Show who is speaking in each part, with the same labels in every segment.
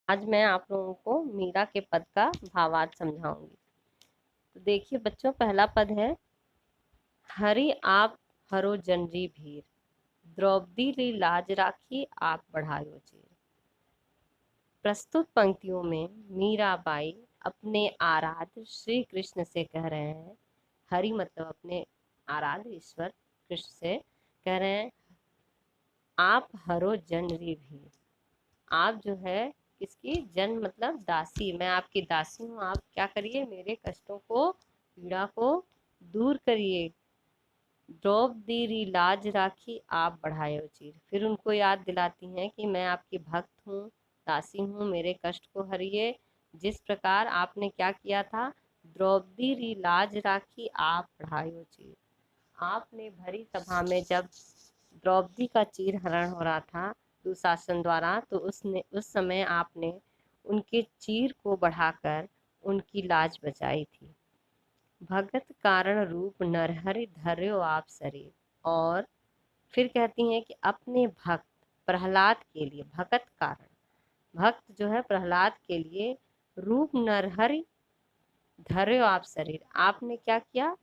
Speaker 1: आज मैं आप लोगों को मीरा के पद का भावार्थ समझाऊंगी। तो देखिए बच्चों, पहला पद है हरि आप हरो जनरी भीर, द्रौपदी ली लाज राखी आप बढ़ायो चीर। प्रस्तुत पंक्तियों में मीराबाई अपने आराध्य श्री कृष्ण से कह रहे हैं, हरि मतलब अपने आराध्य ईश्वर कृष्ण से कह रहे हैं, आप हरो जनरी भीर। आप जो है इसकी जन मतलब दासी, मैं आपकी दासी हूँ, आप क्या करिए, मेरे कष्टों को, पीड़ा को दूर करिए। द्रौपदी री लाज राखी आप बढ़ाए चीर। फिर उनको याद दिलाती हैं कि मैं आपकी भक्त हूँ, दासी हूँ, मेरे कष्ट को हरिए। जिस प्रकार आपने क्या किया था, द्रौपदी री लाज राखी आप बढ़ायो चीर। आपने भरी सभा में जब द्रौपदी का चीर हरण हो रहा था दुशासन द्वारा, तो उस समय आपने उनके चीर को बढ़ाकर उनकी लाज बचाई थी। भगत कारण रूप नरहरि धर्यो आप शरीर। और फिर कहती हैं कि अपने भक्त प्रहलाद के लिए, भगत कारण भक्त जो है प्रहलाद के लिए, रूप नरहरि धर्यो आप शरीर, आपने क्या किया,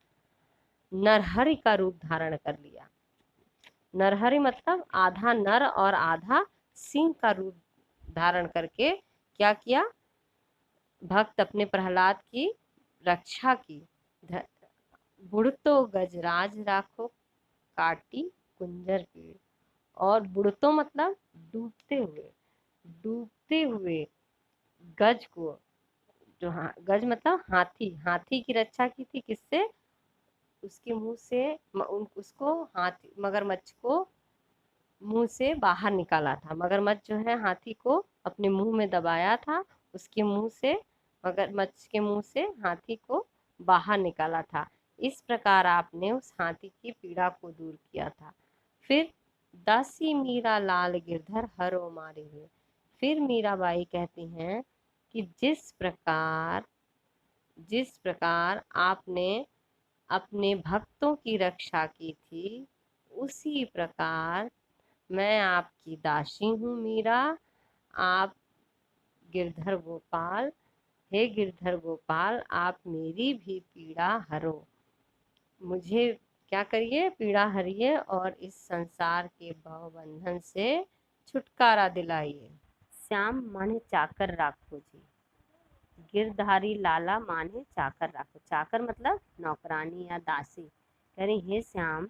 Speaker 1: नरहरि का रूप धारण कर लिया। नरहरि मतलब आधा नर और आधा सिंह का रूप धारण करके क्या किया, भक्त अपने प्रहलाद की रक्षा की। बुढ़तो गजराज राखो काटी कुंजर पीड़। और बुढ़तो मतलब डूबते हुए, डूबते हुए गज को, जो गज मतलब हाथी, हाथी की रक्षा की थी किससे, उसके मुंह से उसको हाथी मगरमच्छ को मुंह से बाहर निकाला था। मगरमच्छ जो है हाथी को अपने मुंह में दबाया था, उसके मुंह से, मगरमच्छ के मुंह से हाथी को बाहर निकाला था। इस प्रकार आपने उस हाथी की पीड़ा को दूर किया था। फिर दासी मीरा लाल गिरधर हरो मारे हुए। फिर मीराबाई कहती हैं कि जिस प्रकार आपने अपने भक्तों की रक्षा की थी, उसी प्रकार मैं आपकी दासी हूँ मीरा। आप गिरधर गोपाल, हे गिरधर गोपाल, आप मेरी भी पीड़ा हरो, मुझे क्या करिए, पीड़ा हरिए और इस संसार के भव बंधन से छुटकारा दिलाइए। श्याम माने चाकर राखो जी, गिरधारी लाला माने चाकर राखो। चाकर मतलब नौकरानी या दासी। कह रही हे श्याम,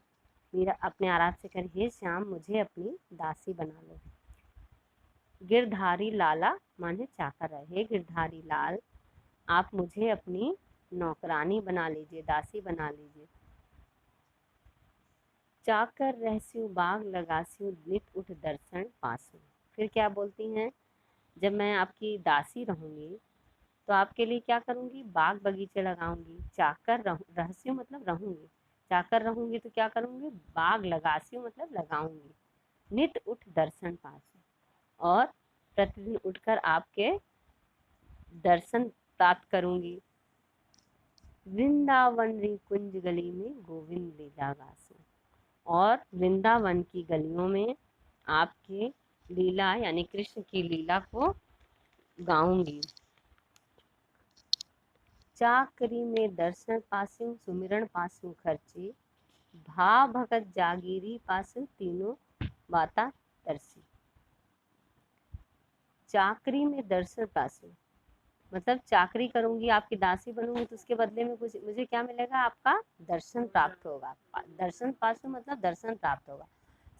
Speaker 1: मेरा अपने आराध से कह रही हे श्याम, मुझे अपनी दासी बना लो। गिरधारी लाला माने चाकर है, हे गिरधारी लाल, आप मुझे अपनी नौकरानी बना लीजिए, दासी बना लीजिए। चाकर रहस्यु बाग लगास्यु, नित उठ दर्शन पासु। फिर क्या बोलती हैं, जब मैं आपकी दासी रहूंगी तो आपके लिए क्या करूंगी, बाग बगीचे लगाऊंगी। चाकर रहस्यु मतलब रहूंगी, चाकर रहूंगी तो क्या करूंगी, बाग लगास्यु मतलब लगाऊंगी। नित उठ दर्शन पासु, और प्रतिदिन उठकर आपके दर्शन प्राप्त करूंगी। वृंदावन री कुंज गली में गोविंद लीला गासु। और वृंदावन की गलियों में आपके लीला यानी कृष्ण की लीला को गाऊंगी। चाकरी में दर्शन पासु, सुमिरन पासु खर्ची, भाव भगत जागीरी पासु, तीनों बाता तरसी। चाकरी में दर्शन पासु मतलब चाकरी करूंगी, आपकी दासी बनूंगी, तो उसके बदले में कुछ मुझे क्या मिलेगा, आपका दर्शन प्राप्त होगा। दर्शन पासु मतलब दर्शन प्राप्त होगा।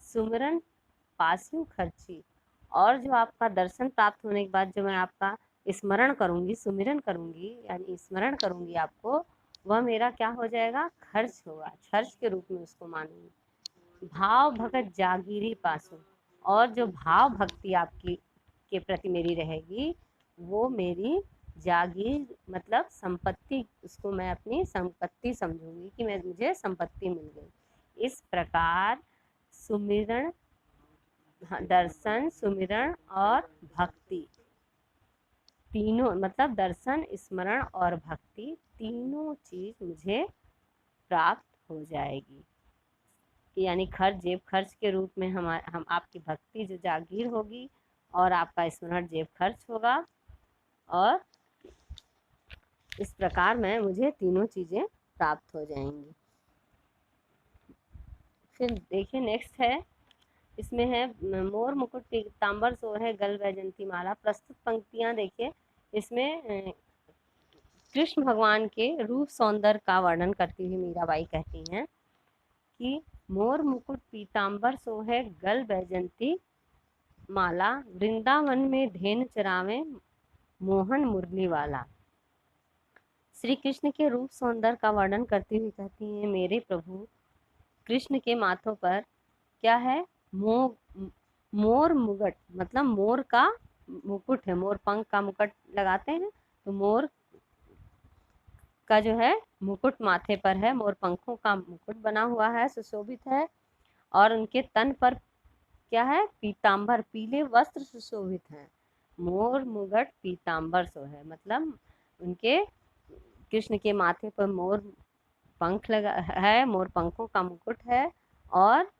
Speaker 1: सुमिरन पासु खर्ची, और जो आपका दर्शन प्राप्त होने के बाद जो मैं आपका स्मरण करूंगी, सुमिरन करूंगी यानी स्मरण करूंगी आपको, वह मेरा क्या हो जाएगा, खर्च होगा, खर्च के रूप में उसको मानूंगी। भाव भगत जागीरी पासु, और जो भाव भक्ति आपकी के प्रति मेरी रहेगी, वो मेरी जागीर मतलब संपत्ति, उसको मैं अपनी संपत्ति समझूंगी कि मैं मुझे संपत्ति मिल गई। इस प्रकार सुमिरन, दर्शन, सुमिरन और भक्ति, तीनों मतलब दर्शन, स्मरण और भक्ति, तीनों चीज मुझे प्राप्त हो जाएगी। यानी खर्च, जेब खर्च के रूप में हम आपकी भक्ति जो जागीर होगी, और आपका स्मरण जेब खर्च होगा, और इस प्रकार में मुझे तीनों चीज़ें प्राप्त हो जाएंगी। फिर देखिए नेक्स्ट है, इसमें है मोर मुकुट पीताम्बर सोर है गल वैजंती माला। प्रस्तुत पंक्तियां देखिए, इसमें कृष्ण भगवान के रूप सौंदर्य का वर्णन करती हुई मीराबाई कहती हैं कि मोर मुकुट पीताम्बर सोहे गल वैजंती माला, वृंदावन में धेनु चरावे मोहन मुरली वाला। श्री कृष्ण के रूप सौंदर्य का वर्णन करती हुई कहती हैं, मेरे प्रभु कृष्ण के माथों पर क्या है, मोर मुकुट, मतलब मोर का मुकुट है, मोर पंख का मुकुट लगाते हैं, तो मोर का जो है मुकुट माथे पर है, मोर पंखों का मुकुट बना हुआ है, सुशोभित है, और उनके तन पर क्या है, पीताम्बर, पीले वस्त्र सुशोभित हैं। मोर मुकुट पीताम्बर सो है, मतलब उनके कृष्ण के माथे पर मोर पंख लगा है, मोर पंखों का मुकुट है, और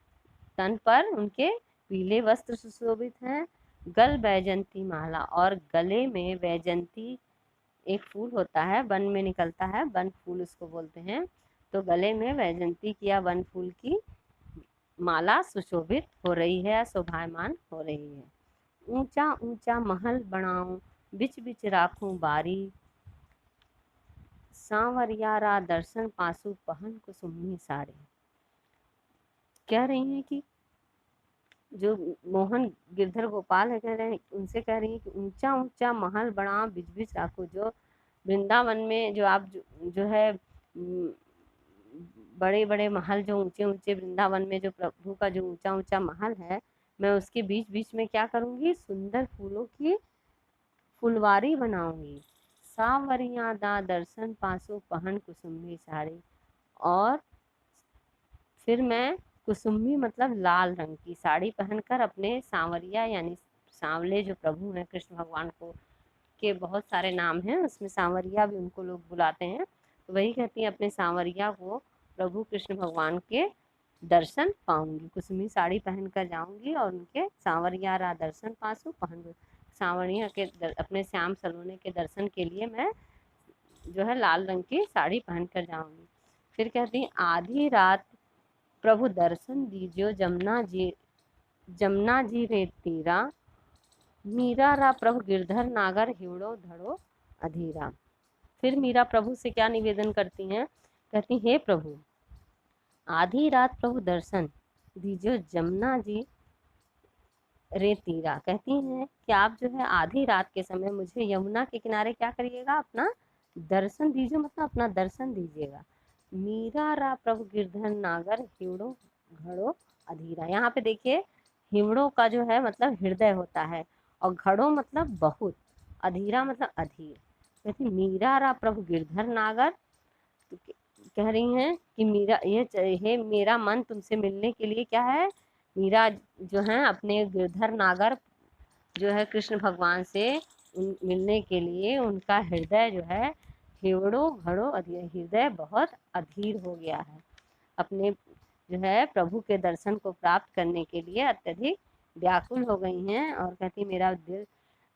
Speaker 1: तन पर उनके पीले वस्त्र सुशोभित हैं। गल वैजंती माला, और गले में वैजंती एक फूल होता है, वन में निकलता है, वन फूल उसको बोलते हैं, तो गले में वैजंती की या वन फूल की माला सुशोभित हो रही है, शोभायमान हो रही है। ऊंचा ऊंचा महल बनाऊं, बिच बिच राखूं बारी, सांवरियारा दर्शन पासु पहन कुसुमी साड़ी। कह रही हैं कि जो मोहन गिरधर गोपाल है, कह रहे हैं, उनसे कह रही हैं कि ऊंचा ऊंचा महल बना बिच बिच राखो, जो वृंदावन में जो आप जो है बड़े बड़े महल, जो ऊंचे ऊंचे वृंदावन में जो प्रभु का जो ऊंचा ऊंचा महल है, मैं उसके बीच बीच में क्या करूंगी, सुंदर फूलों की फुलवारी बनाऊंगी। सावरिया दा दर्शन पासो पहन कुसुमी साड़ी, और फिर मैं कुसुमी मतलब लाल रंग की साड़ी पहनकर अपने सांवरिया यानी सांवले जो प्रभु हैं कृष्ण भगवान को के बहुत सारे नाम हैं, उसमें सांवरिया भी उनको लोग बुलाते हैं, तो वही कहती हैं अपने सांवरिया को प्रभु कृष्ण भगवान के दर्शन पाऊंगी, कुसुमी साड़ी पहनकर जाऊंगी, और उनके सांवरिया रा दर्शन पासू पहन, सांवरिया के अपने श्याम सलोने के दर्शन के लिए मैं जो है लाल रंग की साड़ी पहनकर जाऊंगी। फिर कहती हैं, आधी रात प्रभु दर्शन दीजियो जमुना जी रे तीरा, मीरा रा प्रभु गिरधर नागर हिवड़ो धड़ो अधीरा। फिर मीरा प्रभु से क्या निवेदन करती हैं, कहती, हे प्रभु आधी रात प्रभु दर्शन दीजिए जमुना जी रे तीरा, कहती हैं कि आप जो है आधी रात के समय मुझे यमुना के किनारे क्या करिएगा, अपना दर्शन दीजिए, मतलब अपना दर्शन दीजिएगा। मीरा रा प्रभु गिरधर नागर हिवड़ो घड़ो अधीरा, यहाँ पे देखिए हिवड़ो का जो है मतलब हृदय होता है, और घड़ो मतलब बहुत, अधीरा मतलब अधीर। कहती मीरा रा प्रभु गिरधर नागर, तो कह रही हैं कि मीरा हे मेरा मन तुमसे मिलने के लिए क्या है, मीरा जो है अपने गिरधर नागर जो है कृष्ण भगवान से मिलने के लिए उनका हृदय जो है हिवड़ो घड़ो अधीर, हृदय बहुत अधीर हो गया है, अपने जो है प्रभु के दर्शन को प्राप्त करने के लिए अत्यधिक व्याकुल हो गई हैं, और कहती मेरा दिल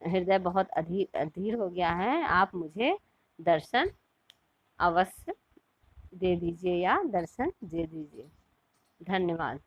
Speaker 1: हृदय बहुत अधीर हो गया है, आप मुझे दर्शन अवश्य दे दीजिए या दर्शन दे दीजिए। धन्यवाद।